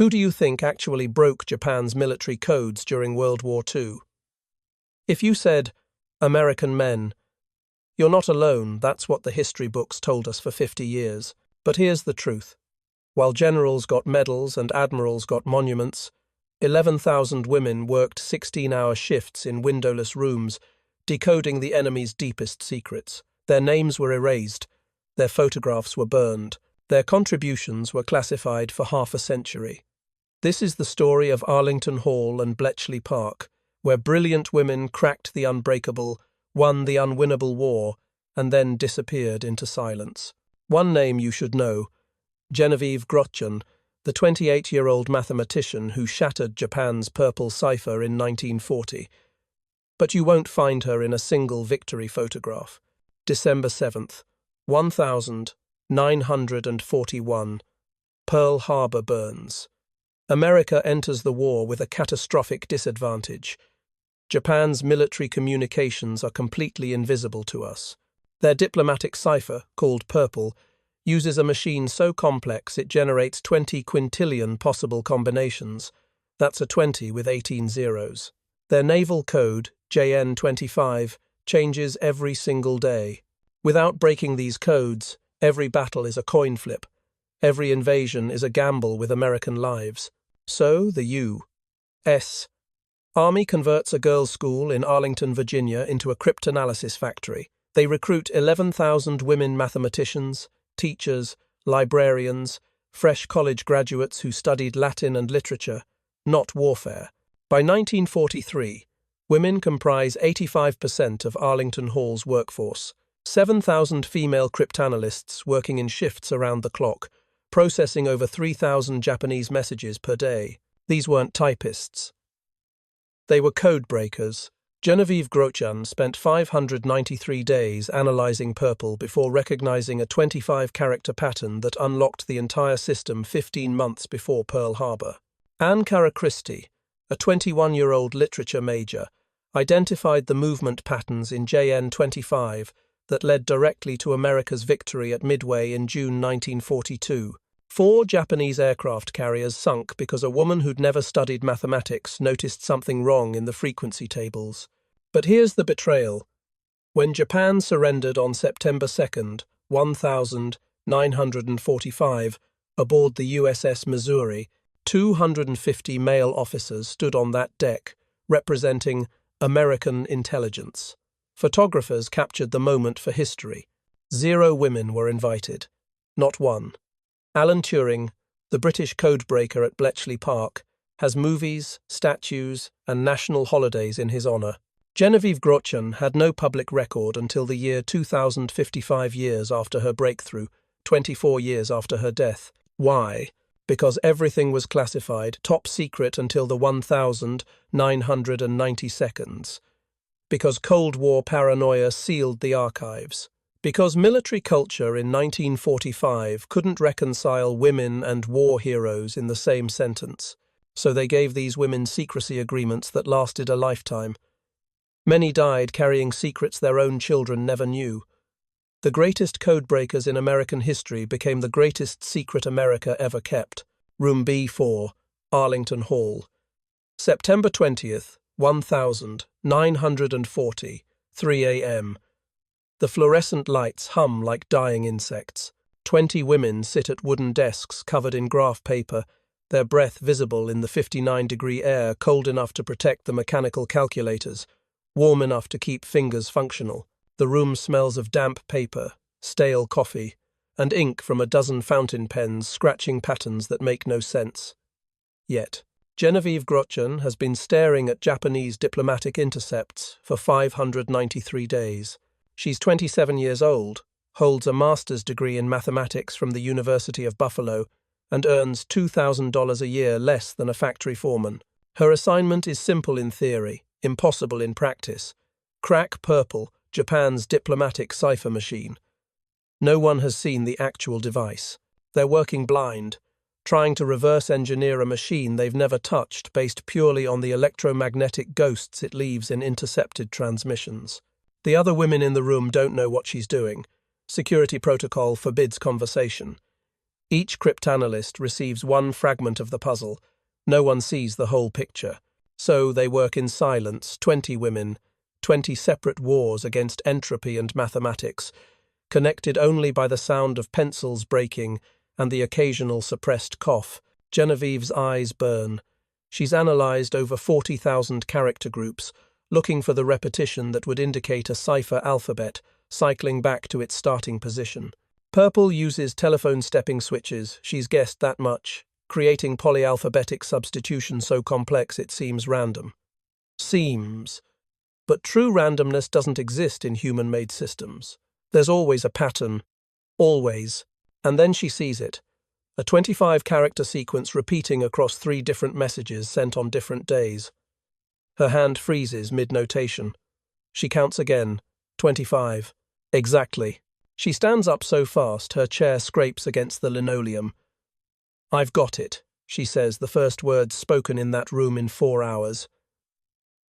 Who do you think actually broke Japan's military codes during World War II? If you said, American men, you're not alone. That's what the history books told us for 50 years. But here's the truth. While generals got medals and admirals got monuments, 11,000 women worked 16-hour shifts in windowless rooms, decoding the enemy's deepest secrets. Their names were erased, their photographs were burned, their contributions were classified for half a century. This is the story of Arlington Hall and Bletchley Park, where brilliant women cracked the unbreakable, won the unwinnable war, and then disappeared into silence. One name you should know, Genevieve Grotjan, the 28-year-old mathematician who shattered Japan's purple cipher in 1940. But you won't find her in a single victory photograph. December 7th, 1941. Pearl Harbor burns. America enters the war with a catastrophic disadvantage. Japan's military communications are completely invisible to us. Their diplomatic cipher, called Purple, uses a machine so complex it generates 20 quintillion possible combinations. That's a 20 with 18 zeros. Their naval code, JN-25, changes every single day. Without breaking these codes, every battle is a coin flip. Every invasion is a gamble with American lives. So, the U.S. Army converts a girls' school in Arlington, Virginia into a cryptanalysis factory. They recruit 11,000 women mathematicians, teachers, librarians, fresh college graduates who studied Latin and literature, not warfare. By 1943, women comprise 85% of Arlington Hall's workforce. 7,000 female cryptanalysts working in shifts around the clock, processing over 3,000 Japanese messages per day. These weren't typists. They were codebreakers. Genevieve Grotjan spent 593 days analyzing Purple before recognizing a 25-character pattern that unlocked the entire system 15 months before Pearl Harbor. Caracristi, a 21-year-old literature major, identified the movement patterns in JN-25 that led directly to America's victory at Midway in June 1942. 4 Japanese aircraft carriers sunk because a woman who'd never studied mathematics noticed something wrong in the frequency tables. But here's the betrayal. When Japan surrendered on September 2nd, 1945, aboard the USS Missouri, 250 male officers stood on that deck, representing American intelligence. Photographers captured the moment for history. 0 women were invited. Not one. Alan Turing, the British codebreaker at Bletchley Park, has movies, statues, and national holidays in his honour. Genevieve Grotjan had no public record until the year 2055 years after her breakthrough, 24 years after her death. Why? Because everything was classified, top secret until the 1990 seconds. Because Cold War paranoia sealed the archives. Because military culture in 1945 couldn't reconcile women and war heroes in the same sentence, so they gave these women secrecy agreements that lasted a lifetime. Many died carrying secrets their own children never knew. The greatest codebreakers in American history became the greatest secret America ever kept. Room B4, Arlington Hall. September 20th, 1940, 3 a.m. The fluorescent lights hum like dying insects. 20 women sit at wooden desks covered in graph paper, their breath visible in the 59-degree air, cold enough to protect the mechanical calculators, warm enough to keep fingers functional. The room smells of damp paper, stale coffee, and ink from a dozen fountain pens scratching patterns that make no sense. Yet, Genevieve Grotjan has been staring at Japanese diplomatic intercepts for 593 days. She's 27 years old, holds a master's degree in mathematics from the University of Buffalo, and earns $2,000 a year less than a factory foreman. Her assignment is simple in theory, impossible in practice. Crack Purple, Japan's diplomatic cipher machine. No one has seen the actual device. They're working blind, trying to reverse engineer a machine they've never touched based purely on the electromagnetic ghosts it leaves in intercepted transmissions. The other women in the room don't know what she's doing. Security protocol forbids conversation. Each cryptanalyst receives one fragment of the puzzle. No one sees the whole picture. So they work in silence, 20 women, 20 separate wars against entropy and mathematics, connected only by the sound of pencils breaking and the occasional suppressed cough. Genevieve's eyes burn. She's analysed over 40,000 character groups, looking for the repetition that would indicate a cipher alphabet, cycling back to its starting position. Purple uses telephone stepping switches, she's guessed that much, creating polyalphabetic substitution so complex it seems random. Seems. But true randomness doesn't exist in human-made systems. There's always a pattern. Always. And then she sees it. A 25-character sequence repeating across 3 different messages sent on different days. Her hand freezes mid-notation. She counts again. 25. Exactly. She stands up so fast her chair scrapes against the linoleum. "I've got it," she says, the first words spoken in that room in 4 hours.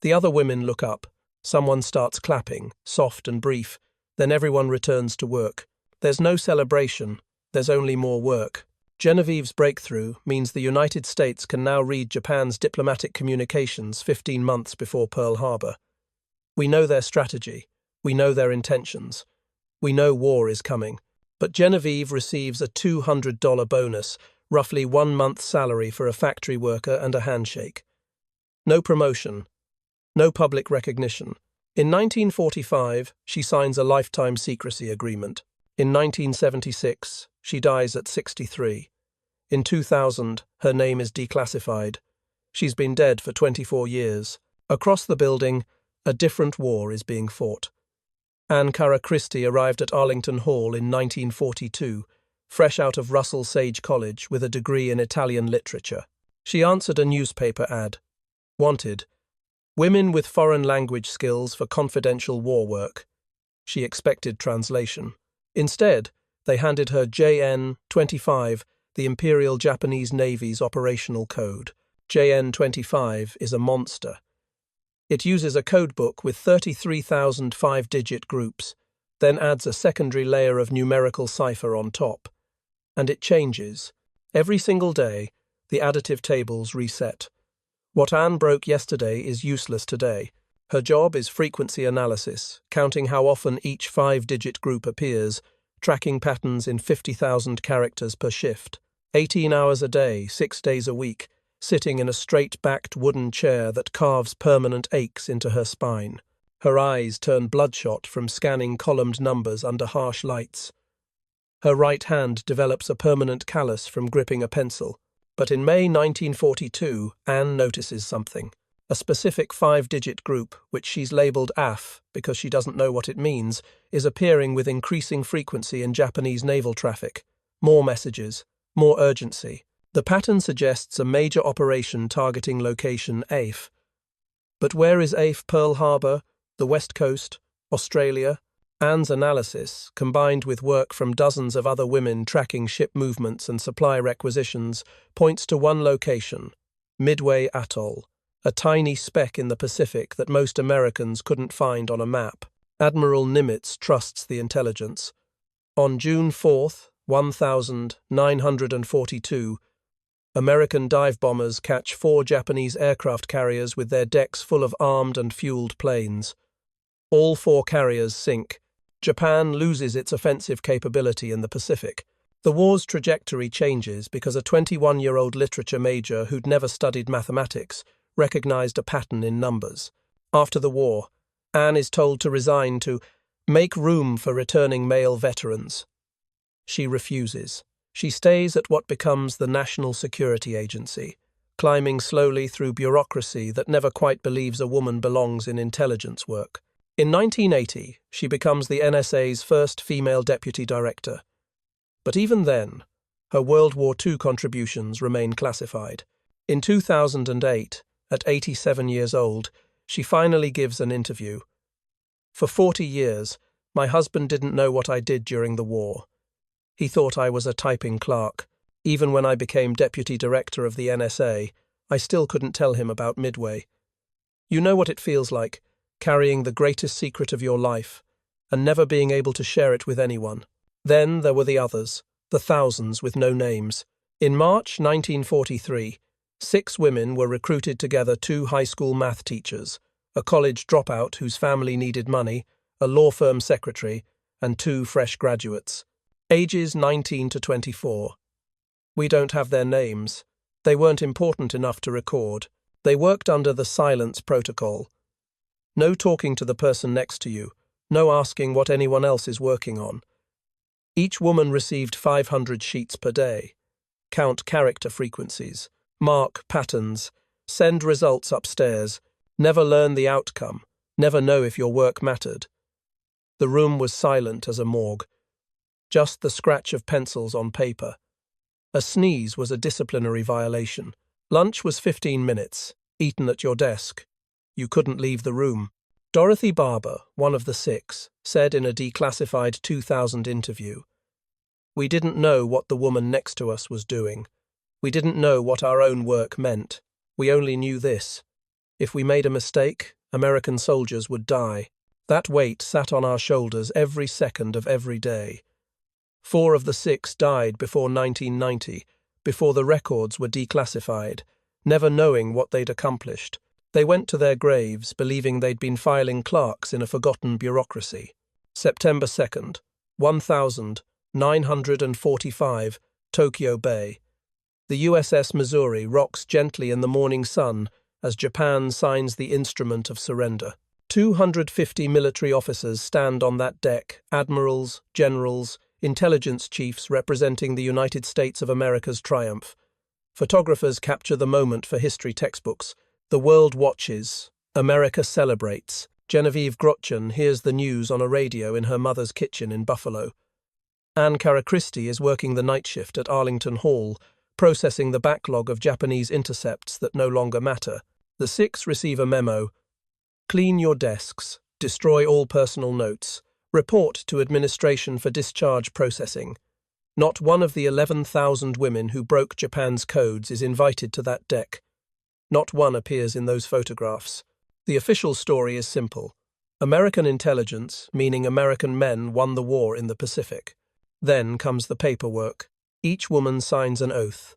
The other women look up. Someone starts clapping, soft and brief. Then everyone returns to work. There's no celebration. There's only more work. Genevieve's breakthrough means the United States can now read Japan's diplomatic communications 15 months before Pearl Harbor. We know their strategy. We know their intentions. We know war is coming. But Genevieve receives a $200 bonus, roughly 1 month's salary for a factory worker and a handshake. No promotion. No public recognition. In 1945, she signs a lifetime secrecy agreement. In 1976, she dies at 63. In 2000, her name is declassified. She's been dead for 24 years. Across the building, a different war is being fought. Caracristi arrived at Arlington Hall in 1942, fresh out of Russell Sage College with a degree in Italian literature. She answered a newspaper ad. Wanted. Women with foreign language skills for confidential war work. She expected translation. Instead, they handed her JN-25, the Imperial Japanese Navy's operational code. JN-25 is a monster. It uses a codebook with 33,000 5-digit groups, then adds a secondary layer of numerical cipher on top. And it changes. Every single day, the additive tables reset. What Anne broke yesterday is useless today. Her job is frequency analysis, counting how often each 5-digit group appears, tracking patterns in 50,000 characters per shift. 18 hours a day, 6 days a week, sitting in a straight-backed wooden chair that carves permanent aches into her spine. Her eyes turn bloodshot from scanning columned numbers under harsh lights. Her right hand develops a permanent callus from gripping a pencil. But in May 1942, Anne notices something. A specific 5-digit group, which she's labelled AF because she doesn't know what it means, is appearing with increasing frequency in Japanese naval traffic. More messages, more urgency. The pattern suggests a major operation targeting location AF. But where is AF? Pearl Harbor, the West Coast, Australia? Anne's analysis, combined with work from dozens of other women tracking ship movements and supply requisitions, points to one location, Midway Atoll, a tiny speck in the Pacific that most Americans couldn't find on a map. Admiral Nimitz trusts the intelligence. On June 4, 1942, American dive bombers catch 4 Japanese aircraft carriers with their decks full of armed and fueled planes. All 4 carriers sink. Japan loses its offensive capability in the Pacific. The war's trajectory changes because a 21-year-old literature major who'd never studied mathematics recognized a pattern in numbers. After the war, Anne is told to resign to make room for returning male veterans. She refuses. She stays at what becomes the National Security Agency, climbing slowly through bureaucracy that never quite believes a woman belongs in intelligence work. In 1980, she becomes the NSA's first female deputy director. But even then, her World War II contributions remain classified. In 2008, at 87 years old, she finally gives an interview. For 40 years, my husband didn't know what I did during the war. He thought I was a typing clerk. Even when I became deputy director of the NSA, I still couldn't tell him about Midway. You know what it feels like, carrying the greatest secret of your life, and never being able to share it with anyone. Then there were the others, the thousands with no names. In March 1943, 6 women were recruited together: 2 high school math teachers, a college dropout whose family needed money, a law firm secretary, and 2 fresh graduates, ages 19 to 24. We don't have their names. They weren't important enough to record. They worked under the silence protocol. No talking to the person next to you, no asking what anyone else is working on. Each woman received 500 sheets per day. Count character frequencies, mark patterns, send results upstairs, never learn the outcome, never know if your work mattered. The room was silent as a morgue. Just the scratch of pencils on paper. A sneeze was a disciplinary violation. Lunch was 15 minutes, eaten at your desk. You couldn't leave the room. Dorothy Barber, one of the 6, said in a declassified 2000 interview, "We didn't know what the woman next to us was doing. We didn't know what our own work meant. We only knew this. If we made a mistake, American soldiers would die. That weight sat on our shoulders every second of every day." 4 of the 6 died before 1990, before the records were declassified, never knowing what they'd accomplished. They went to their graves believing they'd been filing clerks in a forgotten bureaucracy. September 2nd, 1945, Tokyo Bay. The USS Missouri rocks gently in the morning sun as Japan signs the instrument of surrender. 250 military officers stand on that deck, admirals, generals, intelligence chiefs representing the United States of America's triumph. Photographers capture the moment for history textbooks. The world watches. America celebrates. Genevieve Grotjan hears the news on a radio in her mother's kitchen in Buffalo. Caracristi is working the night shift at Arlington Hall, processing the backlog of Japanese intercepts that no longer matter. The 6 receive a memo. Clean your desks. Destroy all personal notes. Report to administration for discharge processing. Not one of the 11,000 women who broke Japan's codes is invited to that deck. Not one appears in those photographs. The official story is simple. American intelligence, meaning American men, won the war in the Pacific. Then comes the paperwork. Each woman signs an oath.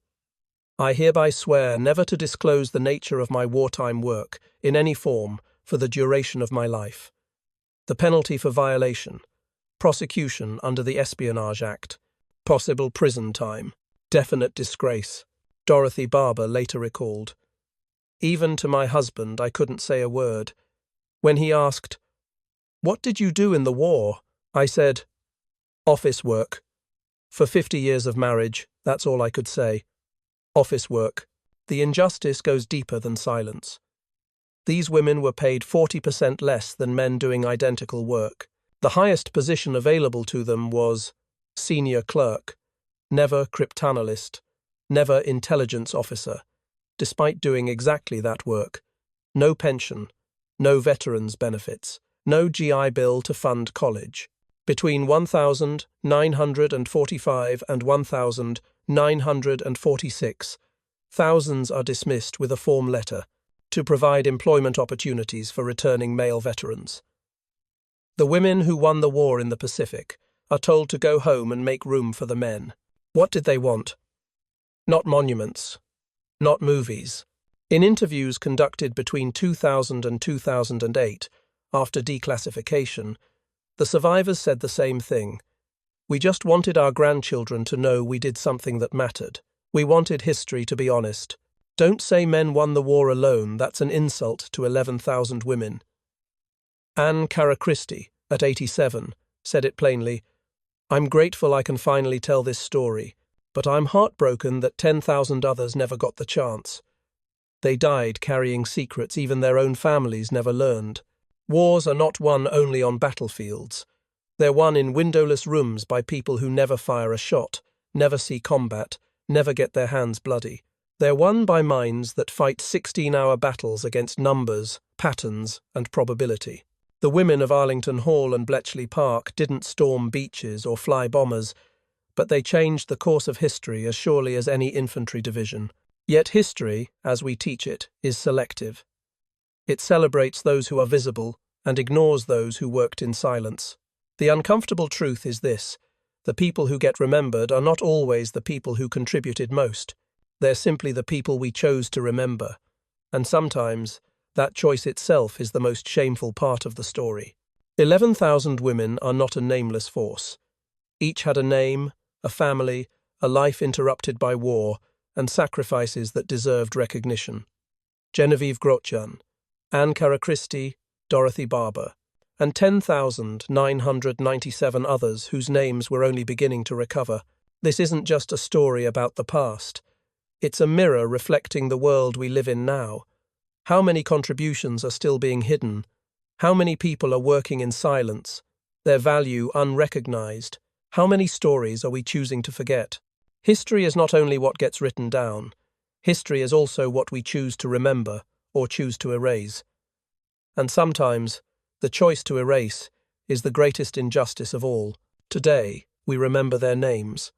I hereby swear never to disclose the nature of my wartime work, in any form, for the duration of my life. The penalty for violation: prosecution under the Espionage Act, possible prison time, definite disgrace. Dorothy Barber later recalled, "Even to my husband I couldn't say a word. When he asked, 'What did you do in the war?' I said, 'Office work.' For 50 years of marriage, that's all I could say. Office work. The injustice goes deeper than silence. These women were paid 40% less than men doing identical work. The highest position available to them was senior clerk, never cryptanalyst, never intelligence officer, despite doing exactly that work. No pension, no veterans' benefits, no GI Bill to fund college. Between 1945 and 1946, thousands are dismissed with a form letter to provide employment opportunities for returning male veterans. The women who won the war in the Pacific are told to go home and make room for the men. What did they want? Not monuments, not movies. In interviews conducted between 2000 and 2008, after declassification, the survivors said the same thing. We just wanted our grandchildren to know we did something that mattered. We wanted history to be honest. Don't say men won the war alone, that's an insult to 11,000 women. Caracristi, at 87, said it plainly, "I'm grateful I can finally tell this story, but I'm heartbroken that 10,000 others never got the chance. They died carrying secrets even their own families never learned. Wars are not won only on battlefields. They're won in windowless rooms by people who never fire a shot, never see combat, never get their hands bloody. They're won by minds that fight 16-hour battles against numbers, patterns, and probability. The women of Arlington Hall and Bletchley Park didn't storm beaches or fly bombers, but they changed the course of history as surely as any infantry division. Yet history, as we teach it, is selective. It celebrates those who are visible and ignores those who worked in silence. The uncomfortable truth is this: The people who get remembered are not always the people who contributed most. They're simply the people we chose to remember. And sometimes, that choice itself is the most shameful part of the story. 11,000 women are not a nameless force. Each had a name, a family, a life interrupted by war, and sacrifices that deserved recognition. Genevieve Grotjan, Caracristi, Dorothy Barber, and 10,997 others whose names we're only beginning to recover. This isn't just a story about the past. It's a mirror reflecting the world we live in now. How many contributions are still being hidden? How many people are working in silence, their value unrecognized? How many stories are we choosing to forget? History is not only what gets written down. History is also what we choose to remember or choose to erase. And sometimes, the choice to erase is the greatest injustice of all. Today, we remember their names,